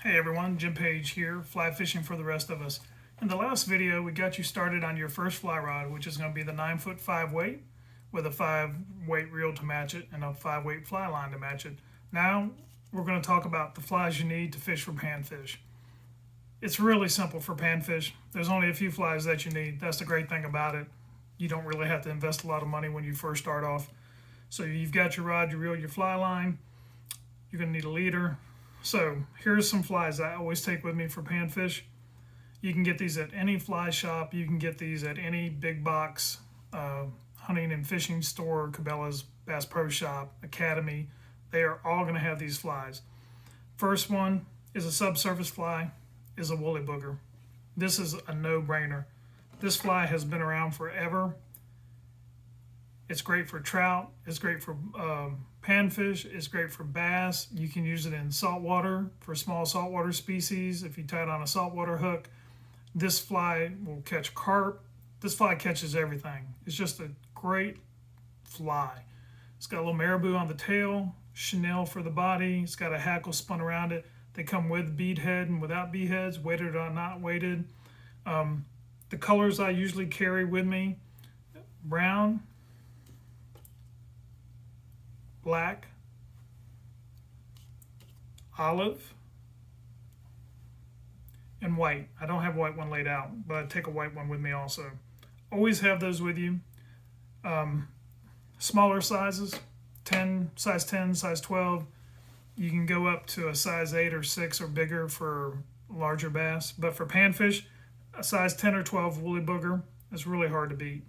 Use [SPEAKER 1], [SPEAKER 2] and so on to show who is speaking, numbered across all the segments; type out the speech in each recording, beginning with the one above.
[SPEAKER 1] Hey everyone, Jim Page here, fly fishing for the rest of us. In the last video, we got you started on your first fly rod, which is going to be the 9-foot 5 weight with a 5 weight reel to match it and a 5 weight fly line to match it. Now, we're going to talk about the flies you need to fish for panfish. It's really simple for panfish. There's only a few flies that you need. That's the great thing about it. You don't really have to invest a lot of money when you first start off. So you've got your rod, your reel, your fly line. You're going to need a leader. So here's some flies I always take with me for panfish. You can get these at any fly shop. You can get these at any big box hunting and fishing store, Cabela's, Bass Pro Shop, Academy. They are all going to have these flies. First one is a subsurface fly, is a woolly booger. This is a no-brainer. This fly has been around forever. It's great for trout. It's great for panfish. It's great for bass. You can use it in saltwater for small saltwater species. If you tie it on a saltwater hook, this fly will catch carp. This fly catches everything. It's just a great fly. It's got a little marabou on the tail, chenille for the body. It's got a hackle spun around it. They come with bead head and without bead heads, weighted or not weighted. The colors I usually carry with me: brown, black, olive, and white. I don't have a white one laid out, but I take a white one with me also. Always have those with you. Smaller sizes, size 10, size 12. You can go up to a size 8 or 6 or bigger for larger bass. But for panfish, a size 10 or 12 woolly booger is really hard to beat.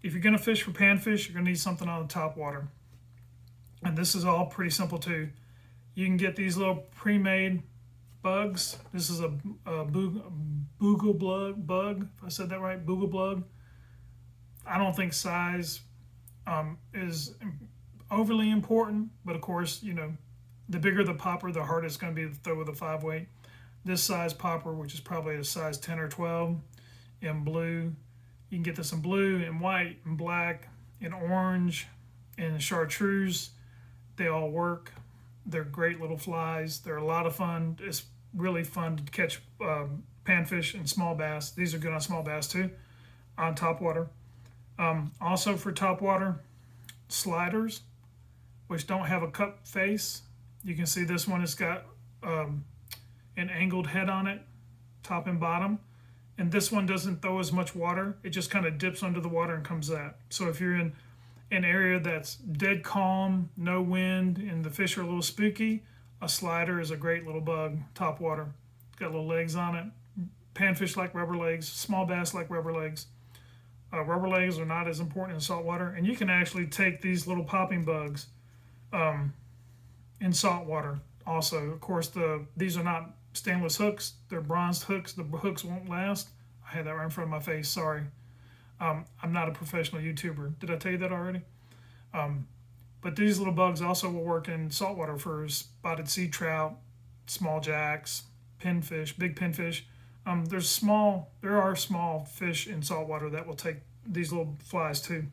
[SPEAKER 1] If you're going to fish for panfish, you're going to need something on the top water. And this is all pretty simple too. You can get these little pre-made bugs. This is a boogle bug, if I said that right, boogle bug. I don't think size is overly important, but of course, the bigger the popper, the harder it's going to be to throw with a 5 weight. This size popper, which is probably a size 10 or 12, in blue. You can get this in blue, in white, in black, in orange, in chartreuse. They all work. They're great little flies. They're a lot of fun. It's really fun to catch panfish and small bass. These are good on small bass too, on top water. Also for top water, sliders, which don't have a cup face. You can see this one has got an angled head on it, top and bottom. And this one doesn't throw as much water. It just kind of dips under the water and comes out. So if you're in an area that's dead calm, no wind, and the fish are a little spooky, a slider is a great little bug, top water. It's got little legs on it. Panfish like rubber legs, small bass like rubber legs. Rubber legs are not as important in saltwater, and you can actually take these little popping bugs in saltwater also. Of course, these are not stainless hooks. They're bronzed hooks. The hooks won't last. I had that right in front of my face. Sorry. I'm not a professional YouTuber. Did I tell you that already? But these little bugs also will work in saltwater for spotted sea trout, small jacks, pinfish, big pinfish. There are small fish in saltwater that will take these little flies too.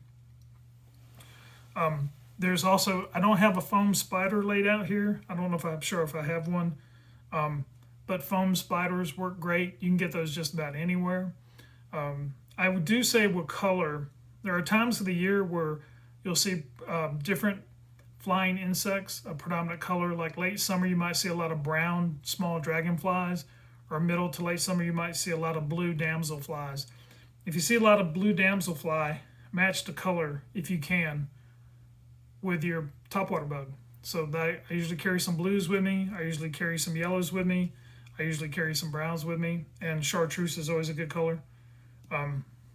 [SPEAKER 1] There's also, I don't have a foam spider laid out here. I don't know if I'm sure if I have one. But foam spiders work great. You can get those just about anywhere. I would do say with color, there are times of the year where you'll see different flying insects, a predominant color. Like late summer, you might see a lot of brown small dragonflies, or middle to late summer, you might see a lot of blue damselflies. If you see a lot of blue damselfly, match the color if you can with your topwater bug. So I usually carry some blues with me. I usually carry some yellows with me. I usually carry some browns with me, and chartreuse is always a good color.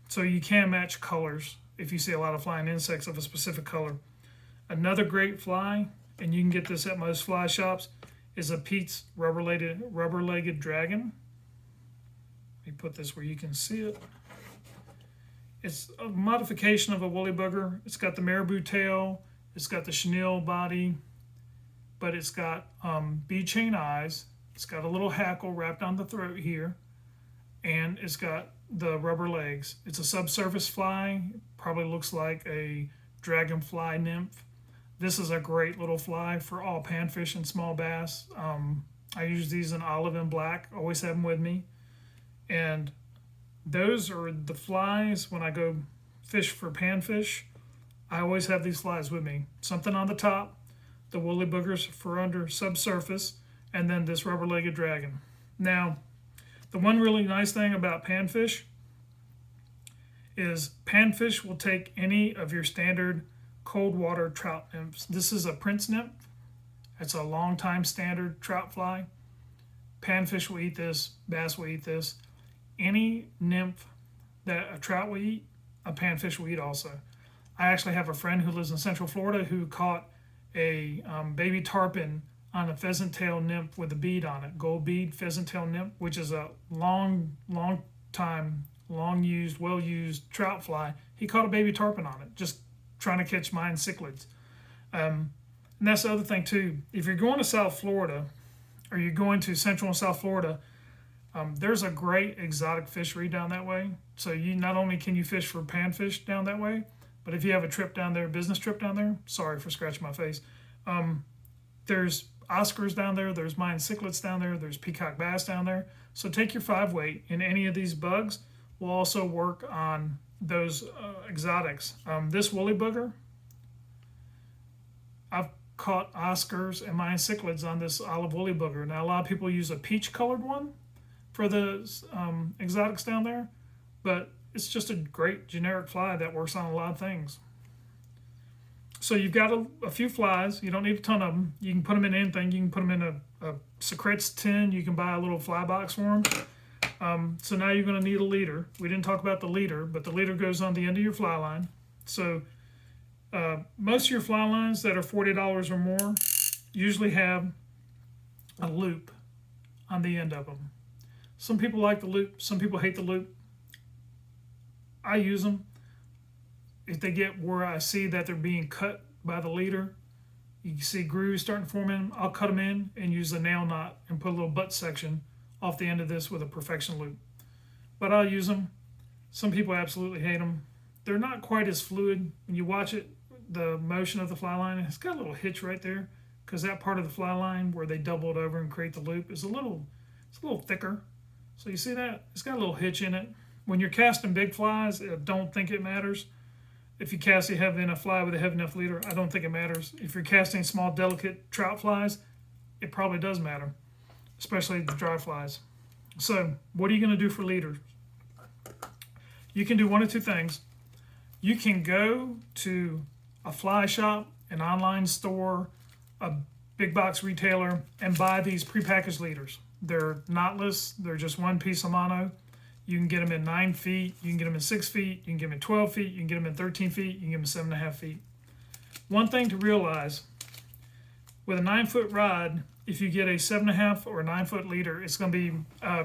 [SPEAKER 1] So you can match colors if you see a lot of flying insects of a specific color. Another great fly, and you can get this at most fly shops, is a Pete's rubber-legged dragon. Let me put this where you can see it. It's a modification of a woolly bugger. It's got the marabou tail. It's got the chenille body, but it's got bead chain eyes. It's got a little hackle wrapped on the throat here, and it's got the rubber legs. It's a subsurface fly. Probably looks like a dragonfly nymph. This is a great little fly for all panfish and small bass. I use these in olive and black, always have them with me. And those are the flies when I go fish for panfish. I always have these flies with me. Something on the top, the woolly boogers for under subsurface, and then this rubber-legged dragon. Now, the one really nice thing about panfish is panfish will take any of your standard cold water trout nymphs. This is a prince nymph. It's a long time standard trout fly. Panfish will eat this, bass will eat this. Any nymph that a trout will eat, a panfish will eat also. I actually have a friend who lives in Central Florida who caught a baby tarpon on a pheasant tail nymph with a bead on it, gold bead pheasant tail nymph, which is a long time, long used, well used trout fly. He caught a baby tarpon on it, just trying to catch mine cichlids. And that's the other thing too. If you're going to South Florida, or you're going to Central and South Florida, there's a great exotic fishery down that way. So you not only can you fish for panfish down that way, but if you have a trip down there, business trip down there, sorry for scratching my face, there's Oscars down there, there's mine cichlids down there, there's peacock bass down there. So take your 5-weight in any of these bugs. We'll also work on those exotics. This woolly booger, I've caught Oscars and mine cichlids on this olive woolly booger. Now a lot of people use a peach colored one for the exotics down there, but it's just a great generic fly that works on a lot of things. So you've got a few flies. You don't need a ton of them. You can put them in anything. You can put them in a secrets tin. You can buy a little fly box for them. So now you're going to need a leader. We didn't talk about the leader, but the leader goes on the end of your fly line. So most of your fly lines that are $40 or more usually have a loop on the end of them. Some people like the loop. Some people hate the loop. I use them. If they get where I see that they're being cut by the leader, you can see grooves starting to form in them, I'll cut them in and use a nail knot and put a little butt section off the end of this with a perfection loop. But I'll use them. Some people absolutely hate them. They're not quite as fluid. When you watch it, the motion of the fly line, it's got a little hitch right there because that part of the fly line where they double it over and create the loop is a little thicker. So you see that? It's got a little hitch in it. When you're casting big flies, I don't think it matters. If you cast a heavy enough fly with a heavy enough leader, I don't think it matters. If you're casting small, delicate trout flies, it probably does matter, especially the dry flies. So what are you going to do for leaders? You can do one of two things. You can go to a fly shop, an online store, a big box retailer, and buy these prepackaged leaders. They're knotless. They're just one piece of mono. You can get them in 9 feet, you can get them in 6 feet, you can get them in 12 feet, you can get them in 13 feet, you can get them in 7.5 feet. One thing to realize, with a 9-foot rod, if you get a 7.5 or a 9-foot leader, it's going to be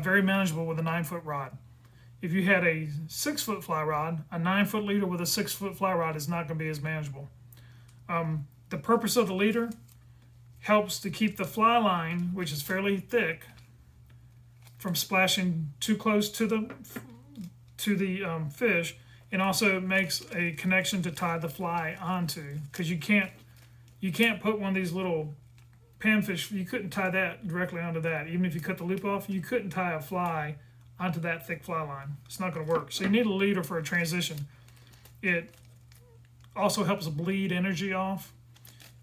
[SPEAKER 1] very manageable with a 9-foot rod. If you had a 6-foot fly rod, a 9-foot leader with a 6-foot fly rod is not going to be as manageable. The purpose of the leader helps to keep the fly line, which is fairly thick, from splashing too close to the fish, and also makes a connection to tie the fly onto, because you can't put one of these little panfish, you couldn't tie that directly onto that. Even if you cut the loop off, you couldn't tie a fly onto that thick fly line. It's not going to work. So you need a leader for a transition. It also helps bleed energy off.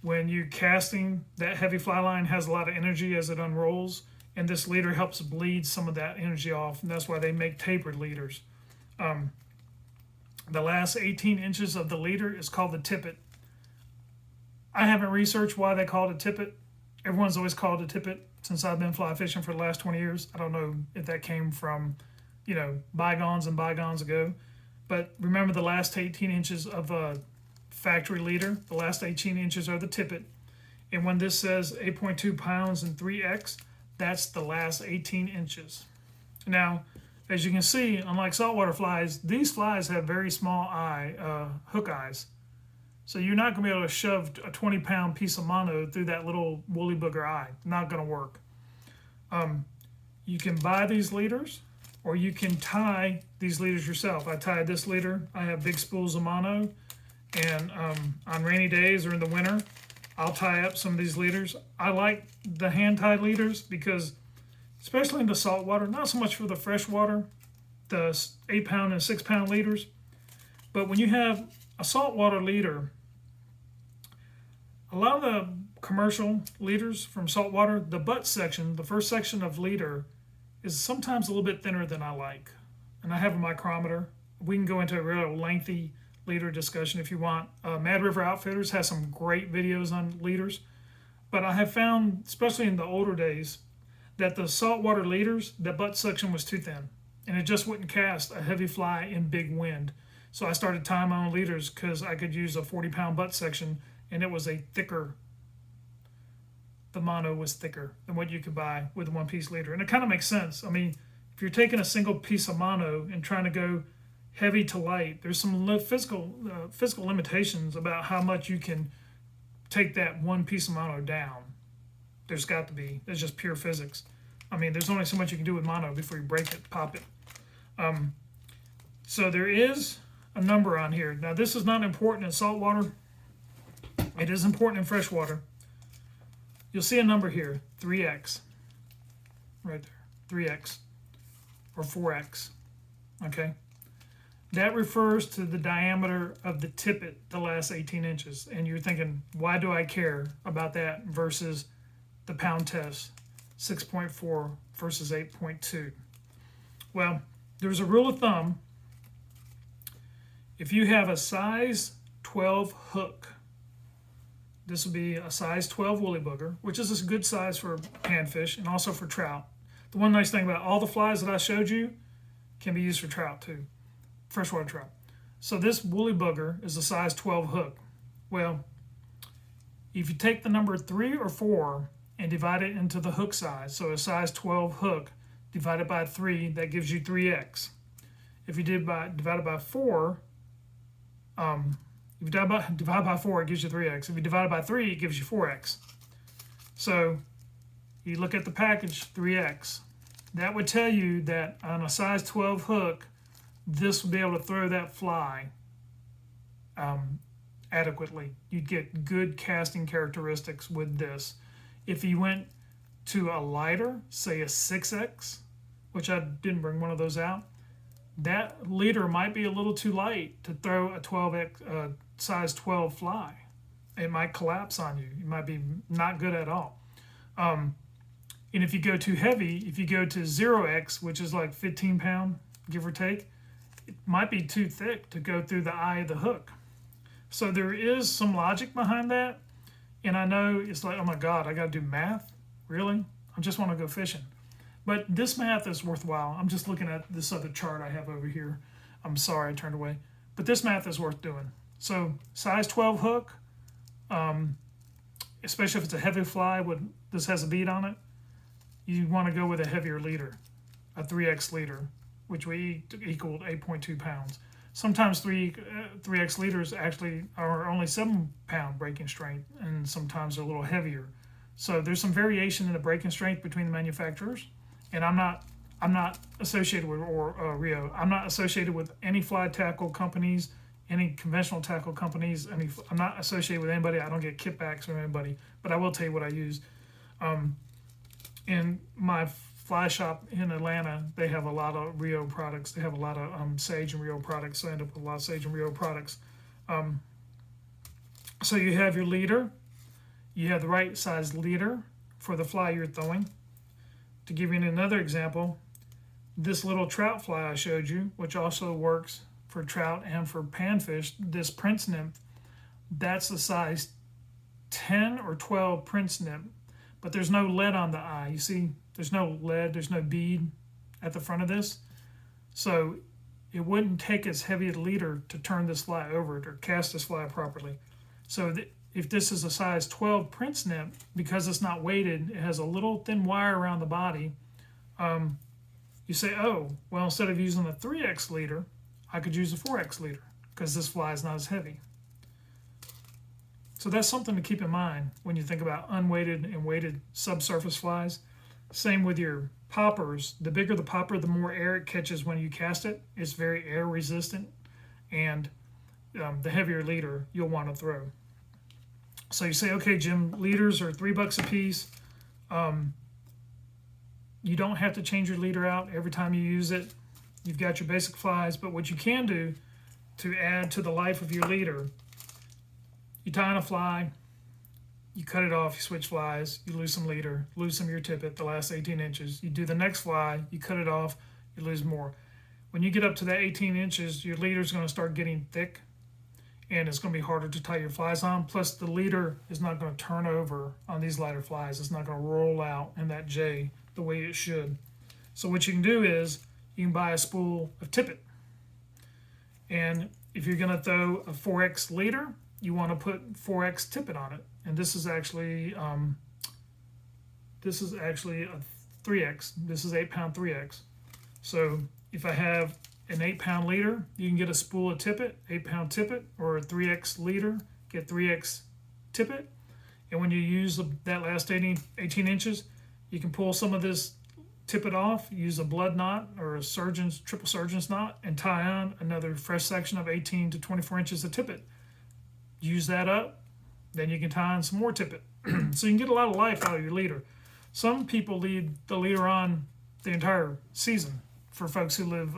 [SPEAKER 1] When you're casting, that heavy fly line has a lot of energy as it unrolls, and this leader helps bleed some of that energy off, and that's why they make tapered leaders. The last 18 inches of the leader is called the tippet. I haven't researched why they call it a tippet. Everyone's always called it a tippet since I've been fly fishing for the last 20 years. I don't know if that came from, bygones and bygones ago. But remember, the last 18 inches of a factory leader, the last 18 inches are the tippet. And when this says 8.2 pounds and 3X, that's the last 18 inches. Now, as you can see, unlike saltwater flies, these flies have very small hook eyes. So you're not going to be able to shove a 20-pound piece of mono through that little woolly booger eye. Not going to work. You can buy these leaders, or you can tie these leaders yourself. I tied this leader. I have big spools of mono, and on rainy days or in the winter, I'll tie up some of these leaders. I like the hand tied leaders because, especially in the saltwater, not so much for the freshwater, the 8-pound and 6-pound leaders, but when you have a saltwater leader, a lot of the commercial leaders from saltwater, the butt section, the first section of leader, is sometimes a little bit thinner than I like. And I have a micrometer. We can go into a real lengthy leader discussion if you want. Mad River Outfitters has some great videos on leaders. But I have found, especially in the older days, that the saltwater leaders, the butt section was too thin. And it just wouldn't cast a heavy fly in big wind. So I started tying my own leaders because I could use a 40-pound butt section, and it was a thicker, the mono was thicker than what you could buy with a one-piece leader. And it kind of makes sense. I mean, if you're taking a single piece of mono and trying to go heavy to light, there's some physical limitations about how much you can take that one piece of mono down. There's got to be. It's just pure physics. I mean, there's only so much you can do with mono before you break it, pop it. So there is a number on here. Now, this is not important in saltwater. It is important in freshwater. You'll see a number here, 3x, right there, 3x, or 4x, okay? That refers to the diameter of the tippet, the last 18 inches. And you're thinking, why do I care about that versus the pound test, 6.4 versus 8.2? Well, there's a rule of thumb. If you have a size 12 hook, this would be a size 12 woolly booger, which is a good size for panfish and also for trout. The one nice thing about all the flies that I showed you can be used for trout too, freshwater trout. So this woolly booger is a size 12 hook. Well, if you take the number 3 or 4 and divide it into the hook size, so a size 12 hook divided by 3, that gives you 3x. If you divide by 4, if you divide by 4, it gives you 3x. If you divide it by 3, it gives you 4x. So you look at the package, 3x. That would tell you that on a size 12 hook, this would be able to throw that fly adequately. You'd get good casting characteristics with this. If you went to a lighter, say a 6x, which I didn't bring one of those out, that leader might be a little too light to throw a 12x, size 12 fly. It might collapse on you. It might be not good at all. And if you go too heavy, if you go to 0x, which is like 15 pound, give or take, it might be too thick to go through the eye of the hook. So there is some logic behind that. And I know it's like, oh my God, I got to do math? Really? I just want to go fishing. But this math is worthwhile. I'm just looking at this other chart I have over here. I'm sorry I turned away. But this math is worth doing. So size 12 hook, especially if it's a heavy fly, this has a bead on it, you want to go with a heavier leader, a 3x leader, which we equaled 8.2 pounds. Sometimes 3x leaders actually are only 7-pound breaking strength, and sometimes they're a little heavier. So there's some variation in the breaking strength between the manufacturers. And I'm not associated with Rio. I'm not associated with any fly tackle companies, any conventional tackle companies. I'm not associated with anybody. I don't get kickbacks from anybody. But I will tell you what I use. In my fly shop in Atlanta, they have a lot of Rio products. They have a lot of Sage and Rio products. So I end up with a lot of Sage and Rio products. So you have your leader. You have the right size leader for the fly you're throwing. To give you another example, this little trout fly I showed you, which also works for trout and for panfish, this prince nymph, that's a size 10 or 12 prince nymph, but there's no lead on the eye. You see, there's no lead, there's no bead at the front of this. So it wouldn't take as heavy a leader to turn this fly over or cast this fly properly. So if this is a size 12 prince nymph, because it's not weighted, it has a little thin wire around the body, you say, oh, well, instead of using a 3x leader, I could use a 4x leader because this fly is not as heavy. So that's something to keep in mind when you think about unweighted and weighted subsurface flies. Same with your poppers. The bigger the popper, the more air it catches when you cast it. It's very air resistant, and the heavier leader you'll want to throw. So you say, okay, Jim, leaders are $3 a piece. You don't have to change your leader out every time you use it. You've got your basic flies, but what you can do to add to the life of your leader, you tie on a fly, you cut it off, you switch flies, you lose some leader, lose some of your tippet, the last 18 inches. You do the next fly, you cut it off, you lose more. When you get up to that 18 inches, your leader's going to start getting thick, and it's going to be harder to tie your flies on. Plus, the leader is not going to turn over on these lighter flies. It's not going to roll out in that J the way it should. So what you can do is you can buy a spool of tippet. And if you're going to throw a 4X leader, you want to put 4X tippet on it. And this is actually a 3X. This is 8-pound 3X. So if I have an 8-pound leader, you can get a spool of tippet, 8-pound tippet, or a 3X leader, get 3X tippet. And when you use that last 18 inches, you can pull some of this tippet off, use a blood knot or a triple surgeon's knot, and tie on another fresh section of 18 to 24 inches of tippet. Use that up, then you can tie on some more tippet. So you can get a lot of life out of your leader. Some people leave the leader on the entire season. For folks who live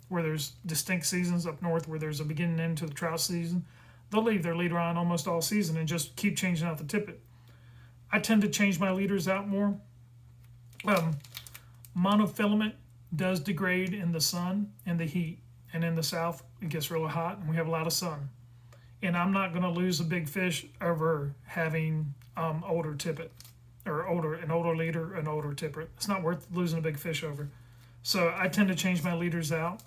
[SPEAKER 1] where there's distinct seasons up north, where there's a beginning and end to the trout season, they'll leave their leader on almost all season and just keep changing out the tippet. I tend to change my leaders out more. Monofilament does degrade in the sun and the heat, and in the south it gets really hot and we have a lot of sun. And I'm not going to lose a big fish over having older tippet, or an older leader, an older tippet. It's not worth losing a big fish over. So I tend to change my leaders out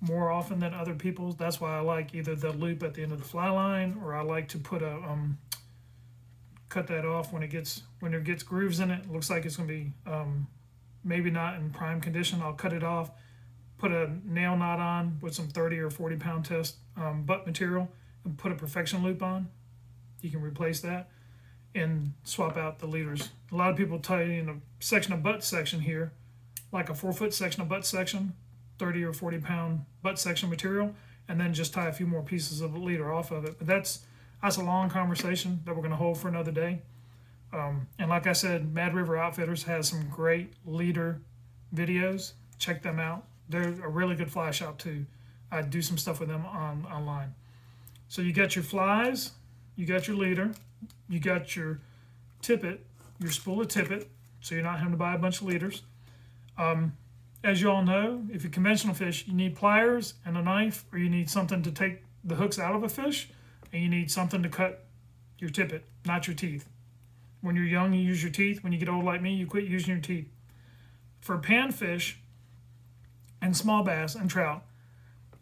[SPEAKER 1] more often than other people's. That's why I like either the loop at the end of the fly line, or I like to put a cut that off when it gets grooves in it. It looks like it's going to be maybe not in prime condition. I'll cut it off, put a nail knot on with some 30 or 40 pound test butt material, and put a perfection loop on. You can replace that and swap out the leaders. A lot of people tie in a section of butt section here, like a 4-foot section of butt section, 30 or 40 pound butt section material, and then just tie a few more pieces of the leader off of it. But that's a long conversation that we're going to hold for another day. And like I said, Mad River Outfitters has some great leader videos. Check them out. They're a really good fly shop too. I do some stuff with them online. So you got your flies, you got your leader, you got your tippet, your spool of tippet, so you're not having to buy a bunch of leaders. As you all know, if you're conventional fish, you need pliers and a knife, or you need something to take the hooks out of a fish, and you need something to cut your tippet, not your teeth. When you're young, you use your teeth. When you get old like me, you quit using your teeth. For panfish and small bass and trout,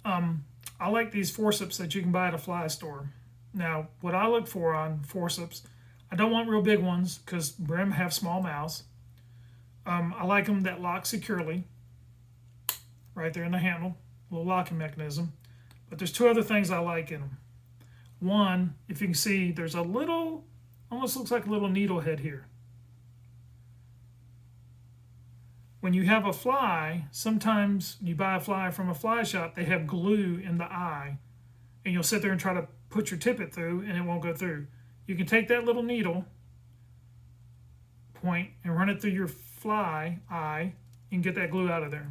[SPEAKER 1] I like these forceps that you can buy at a fly store. Now, what I look for on forceps, I don't want real big ones because brim have small mouths. I like them that lock securely, right there in the handle, little locking mechanism. But there's two other things I like in them. One, if you can see, there's a little, almost looks like a little needle head here. When you have a fly, sometimes you buy a fly from a fly shop, they have glue in the eye, and you'll sit there and try to put your tippet through, and it won't go through. You can take that little needle point and run it through your fly eye and get that glue out of there.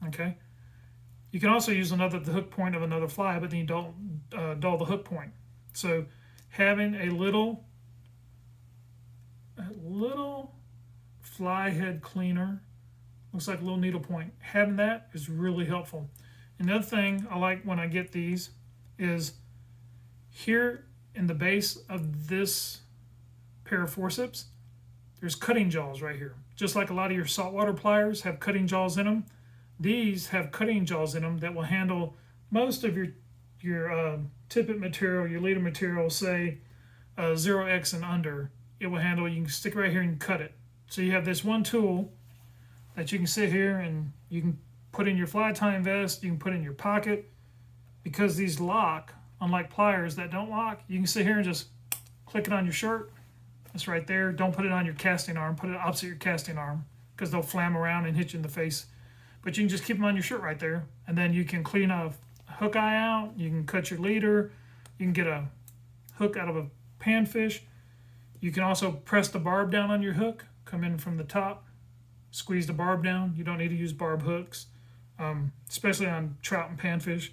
[SPEAKER 1] Okay. You can also use the hook point of another fly, but then you don't dull the hook point. So having a little fly head cleaner, looks like a little needle point, having that is really helpful. Another thing I like when I get these is here in the base of this pair of forceps, there's cutting jaws right here. Just like a lot of your saltwater pliers have cutting jaws in them, these have cutting jaws in them that will handle most of your tippet material, your leader material, say 0x and under. It will handle. You can stick right here and cut it. So you have this one tool that you can sit here and you can put in your fly tying vest, you can put in your pocket. Because these lock, unlike pliers that don't lock, you can sit here and just click it on your shirt. It's right there. Don't put it on your casting arm. Put it opposite your casting arm because they'll flam around and hit you in the face. But you can just keep them on your shirt right there. And then you can clean a hook eye out. You can cut your leader. You can get a hook out of a panfish. You can also press the barb down on your hook, come in from the top, squeeze the barb down. You don't need to use barb hooks, especially on trout and panfish.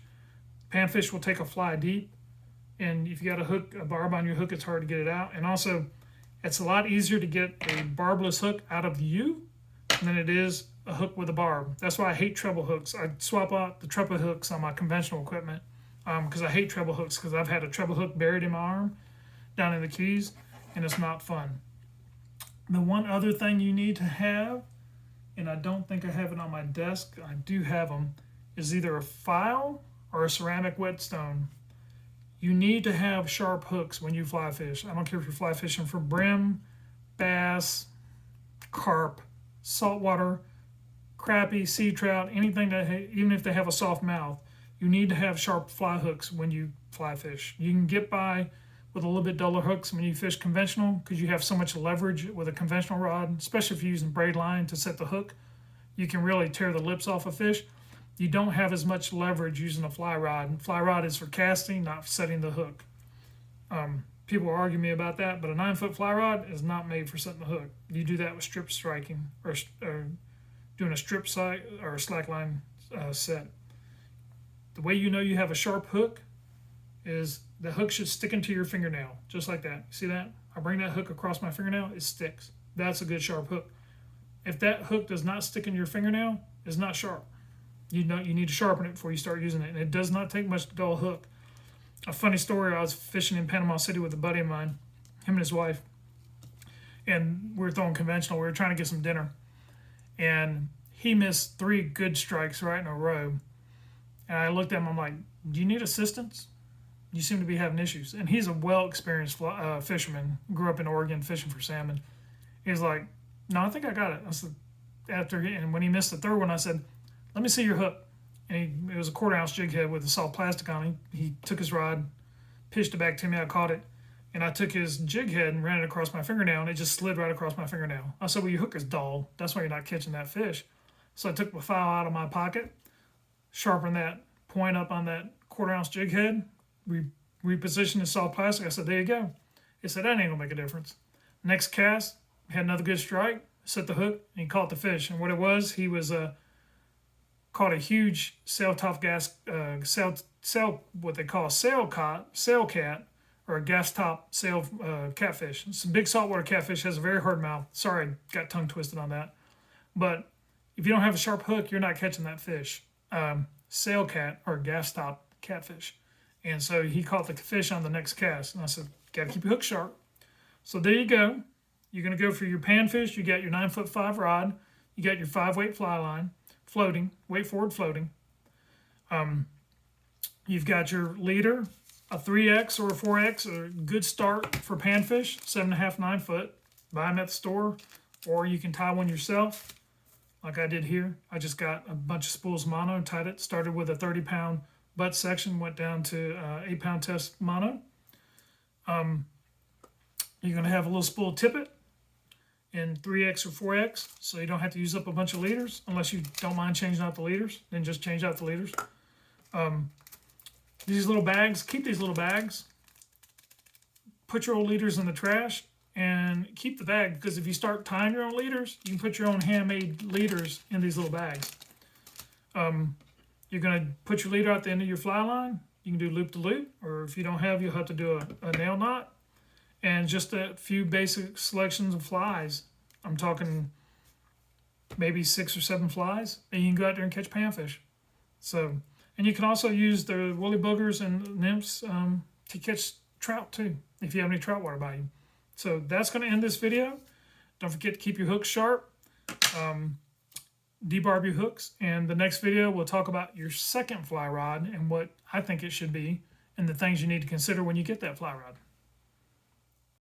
[SPEAKER 1] Panfish will take a fly deep, and if you got a barb on your hook, it's hard to get it out. And also, it's a lot easier to get a barbless hook out of you than it is a hook with a barb. That's why I hate treble hooks. I swap out the treble hooks on my conventional equipment because I hate treble hooks, because I've had a treble hook buried in my arm down in the Keys, and it's not fun. The one other thing you need to have, and I don't think I have it on my desk, I do have them, is either a file or a ceramic whetstone. You need to have sharp hooks when you fly fish. I don't care if you're fly fishing for brim, bass, carp, saltwater, crappie, sea trout, anything that, even if they have a soft mouth, you need to have sharp fly hooks when you fly fish. You can get by with a little bit duller hooks when you fish conventional, because you have so much leverage with a conventional rod, especially if you're using braid line to set the hook. You can really tear the lips off a fish. You don't have as much leverage using a fly rod. Fly rod is for casting, not for setting the hook. People argue me about that, but a 9-foot fly rod is not made for setting the hook. You do that with strip striking or doing a strip sight or a slack line set. The way you know you have a sharp hook is the hook should stick into your fingernail, just like that. See that? I bring that hook across my fingernail, it sticks. That's a good sharp hook. If that hook does not stick in your fingernail, it's not sharp. You need to sharpen it before you start using it, and it does not take much to dull a hook. A funny story, I was fishing in Panama City with a buddy of mine, him and his wife, and we were throwing conventional. We were trying to get some dinner, and he missed 3 good strikes right in a row. And I looked at him, I'm like, do you need assistance? You seem to be having issues. And he's a well-experienced fisherman, grew up in Oregon fishing for salmon. He's like, no, I think I got it. I said, and when he missed the third one, I said, let me see your hook. And it was a 1/4-ounce jig head with a soft plastic on it. He took his rod, pitched it back to me, I caught it, and I took his jig head and ran it across my fingernail, and it just slid right across my fingernail. I said, well, your hook is dull. That's why you're not catching that fish. So I took the file out of my pocket, sharpened that point up on that 1/4-ounce jig head, repositioned the soft plastic. I said, there you go. He said, that ain't gonna make a difference. Next cast, had another good strike, set the hook, and he caught the fish. And what it was, he was caught a huge sail-top what they call a sail cat, or a gas top sail catfish. It's a big saltwater catfish, has a very hard mouth. Sorry, got tongue twisted on that. But if you don't have a sharp hook, you're not catching that fish. Sail cat or gas top catfish. And so he caught the fish on the next cast. And I said, got to keep your hook sharp. So there you go. You're going to go for your panfish. You got your 9'5" rod. You got your 5-weight fly line, floating, weight forward floating. You've got your leader, a 3X or a 4X, a good start for panfish, 7.5, 9 foot. Buy them at the store, or you can tie one yourself, like I did here. I just got a bunch of spools mono, tied it, started with a 30-pound butt section, went down to 8-pound test mono. You're going to have a little spool tippet in 3X or 4X, so you don't have to use up a bunch of leaders, unless you don't mind changing out the leaders, then just change out the leaders. These little bags, keep these little bags. Put your old leaders in the trash and keep the bag, because if you start tying your own leaders, you can put your own handmade leaders in these little bags. You're going to put your leader at the end of your fly line. You can do loop-to-loop, or if you don't have, you'll have to do a nail knot. And just a few basic selections of flies. I'm talking maybe 6 or 7 flies, and you can go out there and catch panfish. So, and you can also use the woolly boogers and nymphs to catch trout too, if you have any trout water by you. So that's going to end this video. Don't forget to keep your hooks sharp. Debarb your hooks. And the next video, we'll talk about your second fly rod and what I think it should be and the things you need to consider when you get that fly rod.